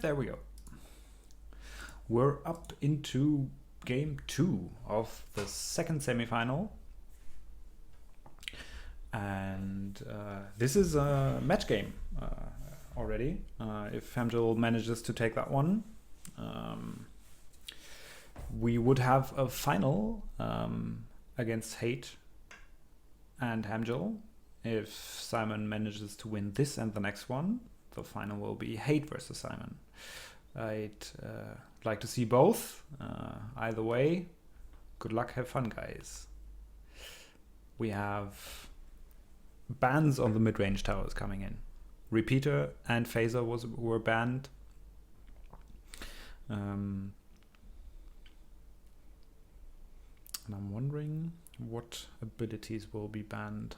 There we go. We're up into game 2 of the second semifinal. And this is a match game already. If hamjl manages to take that one, we would have a final against Hate and hamjl. If Simon manages to win this and the next one, the final will be Hate versus Simon. I'd like to see both. Either way, good luck, have fun, guys. We have bans on the mid-range towers coming in. Repeater and Phaser were banned. And I'm wondering what abilities will be banned.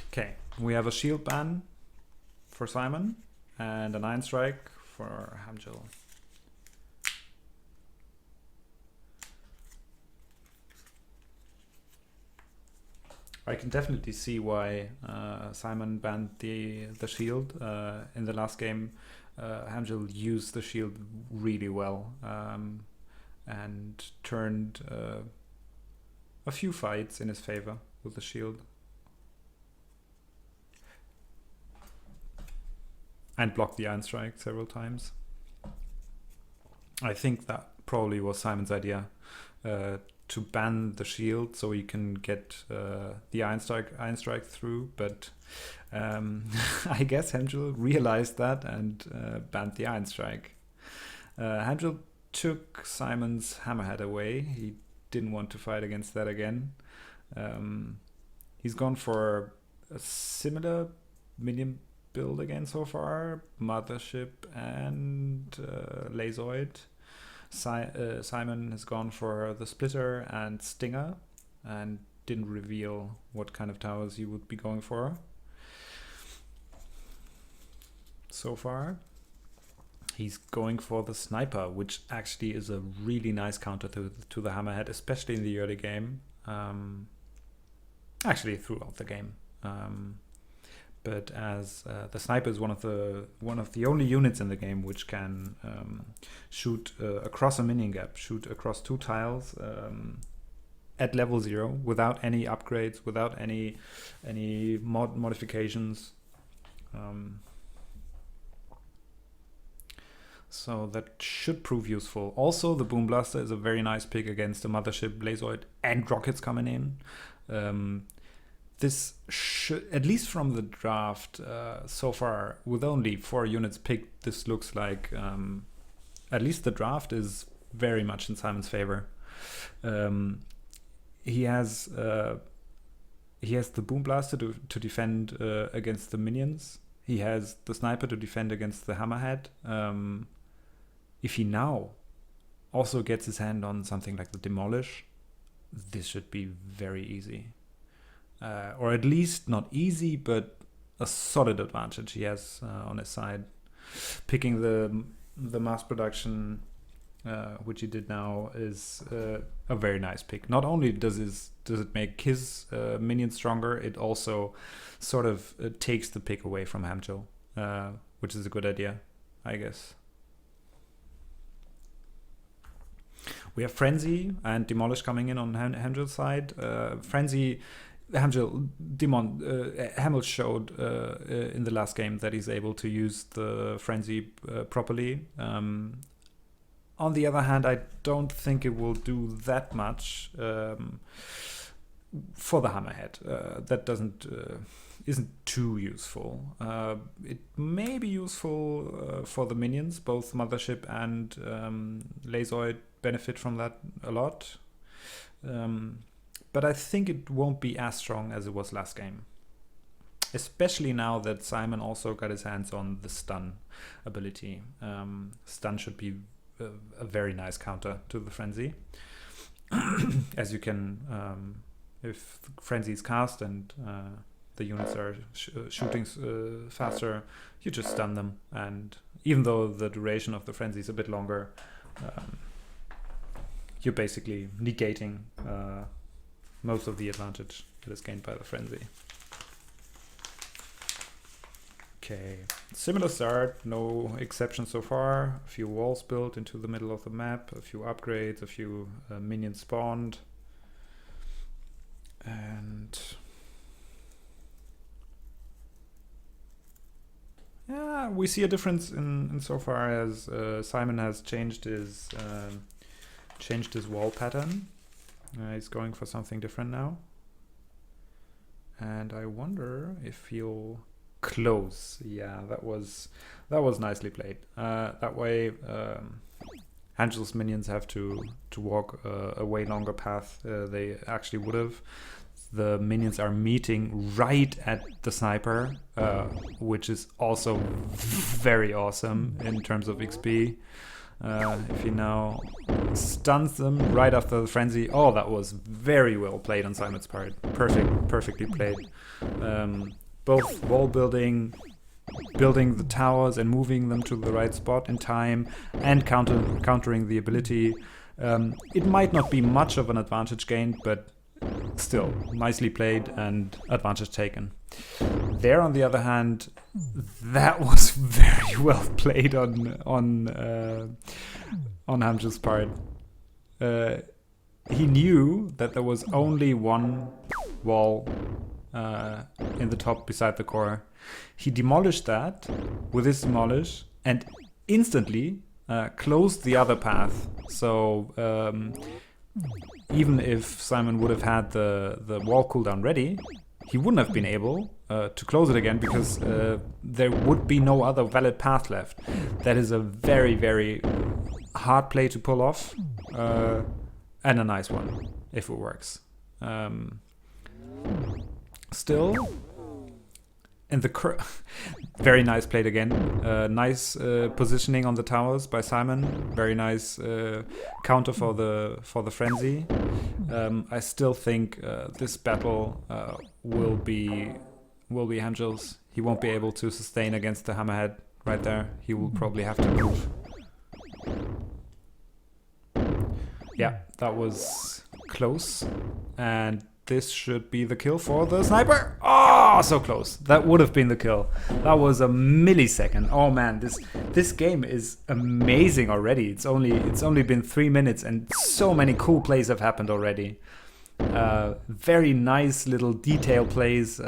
Okay, we have a shield ban for Simon and an Iron Strike for hamjl. I can definitely see why Simon banned the shield in the last game. hamjl used the shield really well and turned a few fights in his favor with the shield. And blocked the Iron Strike several times. I think that probably was Simon's idea, to ban the shield so you can get the Iron Strike through, but I guess hamjl realized that and banned the Iron Strike. hamjl took Simon's Hammerhead away. He didn't want to fight against that again. He's gone for a similar minion build again so far, Mothership and Lazoid. Simon has gone for the Splitter and Stinger and didn't reveal what kind of towers he would be going for so far. He's going for the Sniper, which actually is a really nice counter to the Hammerhead, especially in the early game. Actually throughout the game. But as the Sniper is one of the only units in the game which can shoot across a minion gap, shoot across 2 tiles at level 0 without any upgrades, without any modifications. So that should prove useful. Also, the Boom Blaster is a very nice pick against the Mothership, Blazoid, and Rockets coming in. This should, at least from the draft so far, with only 4 units picked, this looks like at least the draft is very much in Simon's favor. He has the Boom Blaster to defend against the minions. He has the Sniper to defend against the Hammerhead. If he now also gets his hand on something like the Demolish, this should be very easy. Or at least not easy, but a solid advantage he has on his side. Picking the mass production, which he did now, is a very nice pick. Not only does it make his minions stronger, it also sort of takes the pick away from hamjl, which is a good idea, I guess. We have Frenzy and Demolish coming in on hamjl's side. Frenzy, Hamel showed in the last game that he's able to use the Frenzy properly. On the other hand, I don't think it will do that much for the Hammerhead. That isn't too useful. It may be useful for the minions. Both Mothership and Lazoid benefit from that a lot. But I think it won't be as strong as it was last game. Especially now that Simon also got his hands on the stun ability. Stun should be a very nice counter to the Frenzy. As you can, if Frenzy is cast and the units are shooting faster, you just stun them. And even though the duration of the frenzy is a bit longer, you're basically negating most of the advantage that is gained by the frenzy. Okay, similar start, no exceptions so far. A few walls built into the middle of the map, a few upgrades, a few minions spawned. And yeah, we see a difference in so far as Simon has changed his wall pattern. He's going for something different now. And I wonder if he'll close. Yeah, that was nicely played. That way hamjl's minions have to walk a way longer path they actually would have. The minions are meeting right at the sniper, which is also very awesome in terms of XP. If he now stuns them right after the frenzy, oh, that was very well played on Simon's part. Perfectly played. Both wall building the towers and moving them to the right spot in time, and countering the ability. It might not be much of an advantage gained, but still nicely played and advantage taken. There, on the other hand, that was very well played on hamjl's part. He knew that there was only one wall in the top beside the core. He demolished that with his demolish and instantly closed the other path. So even if Simon would have had the wall cooldown ready, he wouldn't have been able to close it again, because there would be no other valid path left. That is a very, very hard play to pull off, and a nice one if it works. Still, in the very nice played again. Nice positioning on the towers by Simon. Very nice counter for the frenzy. I still think this battle will be hamjl's. He won't be able to sustain against the hammerhead right there. He will probably have to move. Yeah, that was close, and this should be the kill for the sniper. Oh, so close. That would have been the kill. That was a millisecond. Oh man, this game is amazing already. It's only been 3 minutes and so many cool plays have happened already. Very nice little detail plays.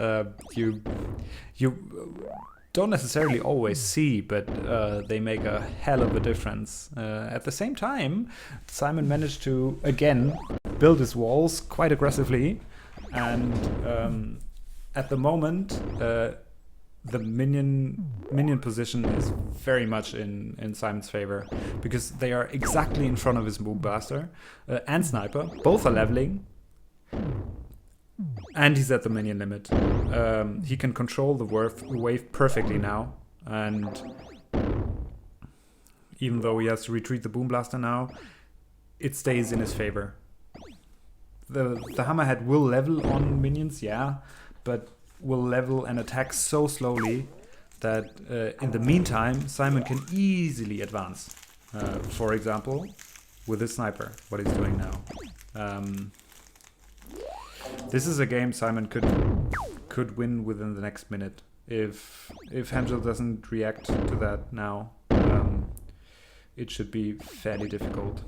You don't necessarily always see, but they make a hell of a difference. At the same time, Simon managed to again build his walls quite aggressively, and at the moment the minion position is very much in Simon's favor, because they are exactly in front of his Boom Blaster and Sniper. Both are leveling, and he's at the minion limit. He can control the wave perfectly now, and even though he has to retreat the Boom Blaster now, it stays in his favor. The Hammerhead will level on minions, yeah, but will level and attack so slowly that in the meantime Simon can easily advance. For example, with his Sniper, what he's doing now. This is a game Simon could win within the next minute if hamjl doesn't react to that now. It should be fairly difficult.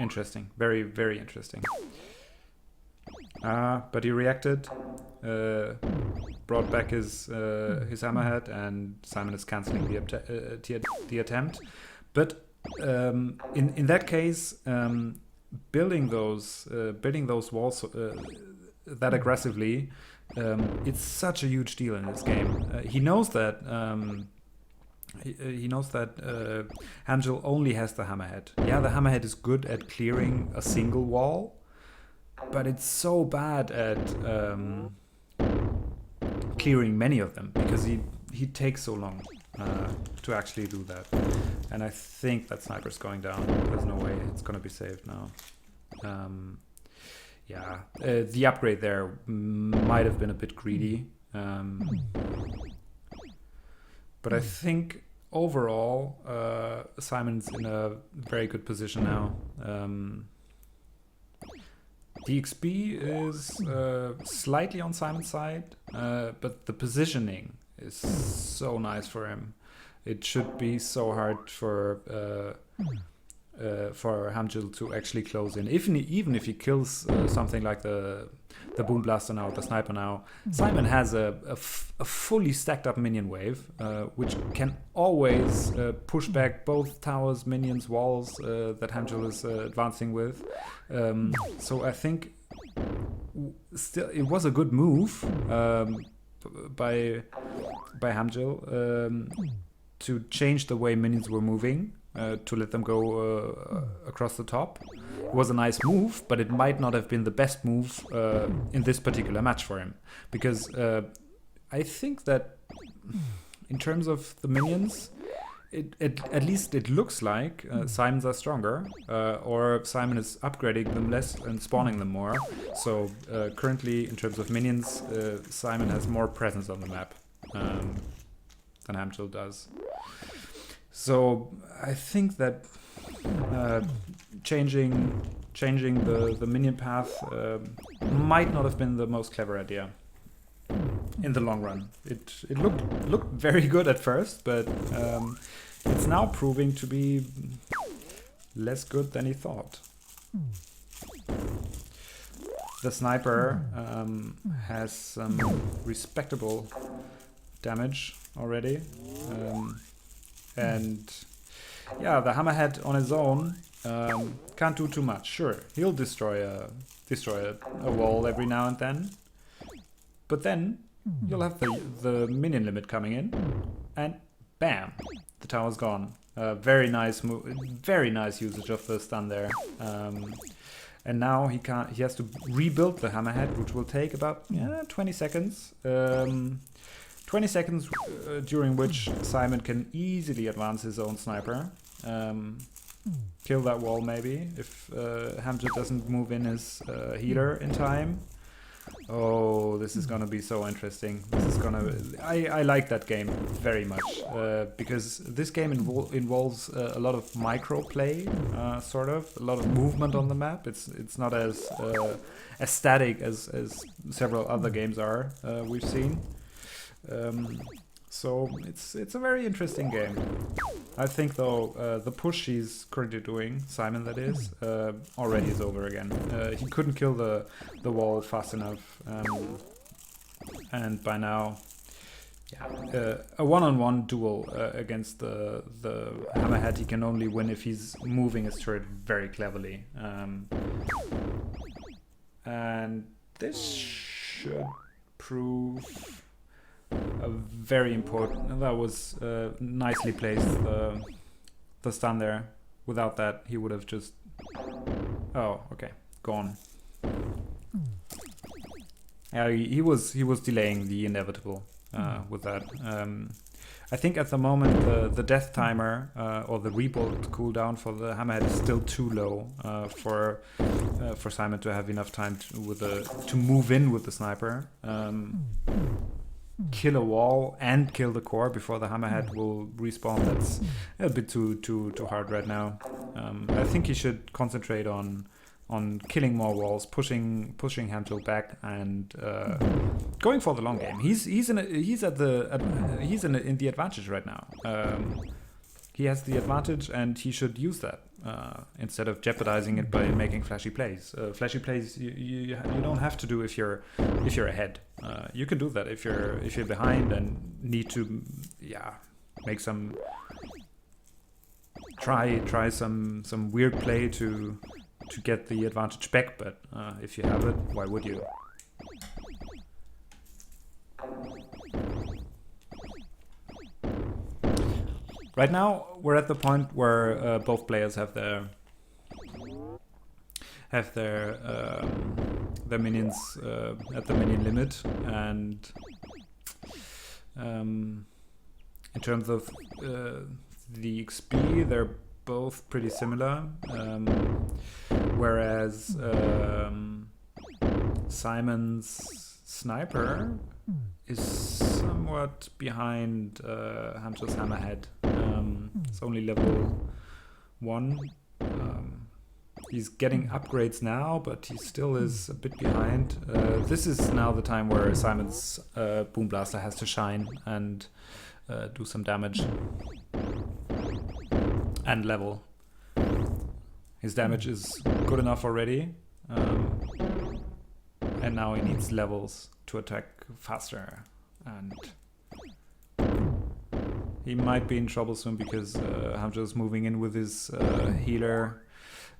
Interesting, very, very interesting. But he reacted, brought back his hammerhead, and Simon is cancelling the attempt. But in that case, building those walls that aggressively, it's such a huge deal in this game. He knows that. He knows that hamjl only has the hammerhead. Yeah, the hammerhead is good at clearing a single wall, but it's so bad at clearing many of them, because he takes so long. to actually do that. And I think that sniper's going down. There's no way it's gonna be saved now. Yeah, the upgrade there might have been a bit greedy. But I think overall, Simon's in a very good position now. The XP is slightly on Simon's side, but the positioning is so nice for him. It should be so hard for hamjl to actually close in. Even if he kills something like the Boom Blaster now, the Sniper now, Simon has a fully stacked up minion wave, which can always push back both towers, minions, walls that hamjl is advancing with. So I think still it was a good move by hamjl to change the way minions were moving, to let them go across the top. It was a nice move, but it might not have been the best move in this particular match for him. Because I think that in terms of the minions, at least it looks like Simons are stronger, or Simon is upgrading them less and spawning them more. So currently, in terms of minions, Simon has more presence on the map than hamjl does. So I think that changing the minion path might not have been the most clever idea in the long run. It looked very good at first, but it's now proving to be less good than he thought. The Sniper has some respectable damage already. And yeah, the Hammerhead on his own can't do too much. Sure, he'll destroy a wall every now and then, but then you'll have the minion limit coming in, and bam, the tower's gone. Very nice move, very nice usage of the stun there. And now he has to rebuild the Hammerhead, which will take about 20 seconds. 20 seconds during which Simon can easily advance his own Sniper. Kill that wall maybe, if hamjl doesn't move in his healer in time. Oh, this is gonna be so interesting. I like that game very much, because this game involves a lot of micro play, sort of, a lot of movement on the map. It's not as static as several other games are we've seen. So it's a very interesting game. I think though the push he's currently doing, Simon that is, already is over again. He couldn't kill the wall fast enough, and by now, yeah, a one-on-one duel against the Hammerhead he can only win if he's moving his turret very cleverly. And this should prove a very important. That was nicely placed, the stun there. Without that, he would have just. Oh, okay, gone. Yeah, he was delaying the inevitable with that. I think at the moment the death timer or the rebuild cooldown for the Hammerhead is still too low for Simon to have enough time to move in with the Sniper. Kill a wall and kill the core before the Hammerhead will respawn. That's a bit too hard right now. I think he should concentrate on killing more walls, pushing hamjl back, and going for the long game. He's in the advantage right now. He has the advantage, and he should use that instead of jeopardizing it by making flashy plays. Flashy plays you don't have to do if you're ahead. You can do that if you're behind and need to make some try some weird play to get the advantage back. But if you have it, why would you? Right now, we're at the point where both players have their minions at the minion limit, and In terms of the XP, they're both pretty similar, whereas Simon's sniper is somewhat behind hamjl's hammerhead. It's only level 1. He's getting upgrades now, but he still is a bit behind. This is now the time where Simon's Boom Blaster has to shine and do some damage and level. His damage is good enough already, and now he needs levels to attack faster, and he might be in trouble soon because hamjl is moving in with his healer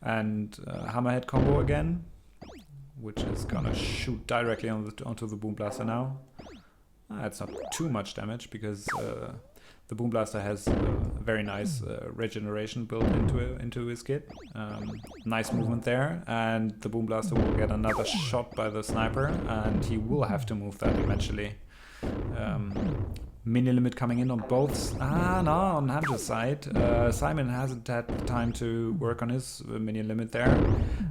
and hammerhead combo again, which is gonna shoot directly onto the Boom Blaster now. It's not too much damage because the Boom Blaster has a very nice regeneration built into his kit. Nice movement there, and the Boom Blaster will get another shot by the sniper, and he will have to move that eventually. Minion limit coming in on both. No, on hamjl's side. Simon hasn't had the time to work on his minion limit there,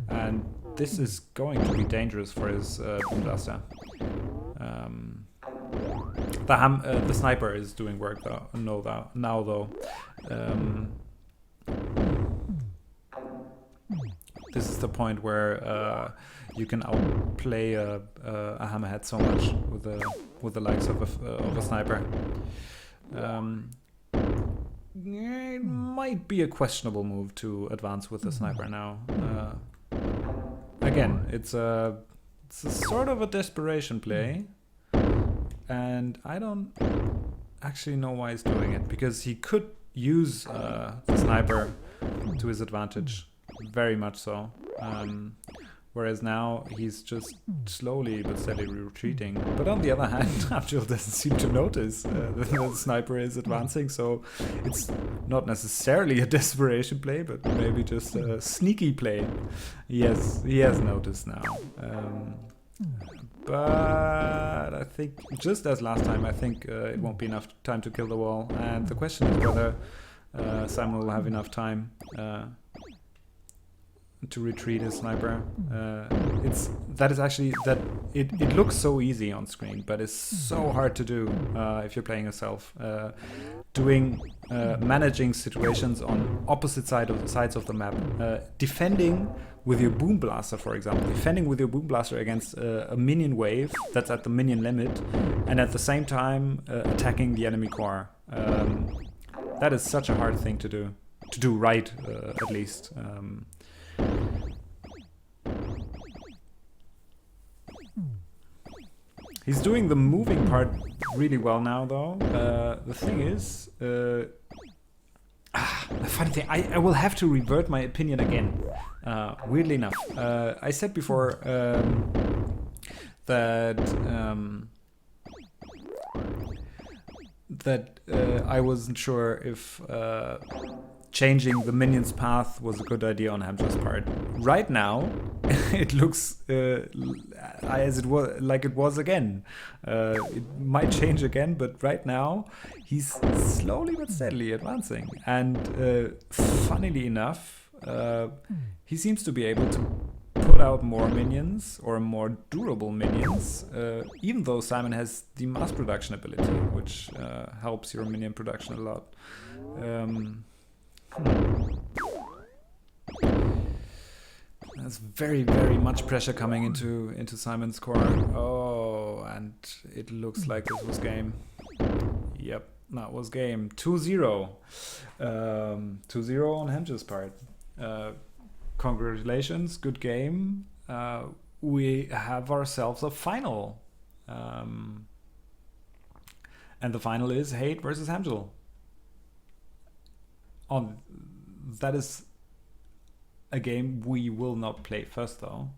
and this is going to be dangerous for his Boom Blaster. The sniper is doing work though. Now though. This is the point where you can outplay a hammerhead so much with the likes of a sniper. It might be a questionable move to advance with the sniper now. Again, it's a sort of a desperation play, and I don't actually know why he's doing it, because he could use the sniper to his advantage, very much so. Whereas now he's just slowly but steadily retreating. But on the other hand, hamjl doesn't seem to notice that the sniper is advancing, so it's not necessarily a desperation play, but maybe just a sneaky play. Yes, he has noticed now. But I think, just as last time, I think it won't be enough time to kill the wall. And the question is whether Simon will have enough time to retreat his sniper. It looks so easy on screen, but it's so hard to do if you're playing yourself. Managing situations on opposite sides of the map, defending with your Boom Blaster, for example, defending with your Boom Blaster against a minion wave that's at the minion limit, and at the same time attacking the enemy core. That is such a hard thing to do right, at least. He's doing the moving part really well now, though. The thing is, the funny thing, I will have to revert my opinion again. Weirdly enough, I said before that I wasn't sure if changing the minion's path was a good idea on hamjl's part. Right now, it looks as it was, like it was again. It might change again, but right now he's slowly but steadily advancing. And funnily enough, he seems to be able to put out more minions, or more durable minions, even though Simon has the mass production ability, which helps your minion production a lot. There's very, very much pressure coming into Simon's core. Oh, and it looks like this was game. Yep, that was game. 2-0. 2-0 on hamjl's part. Congratulations, good game. We have ourselves a final. And the final is Hate versus hamjl. That is a game we will not play first, though.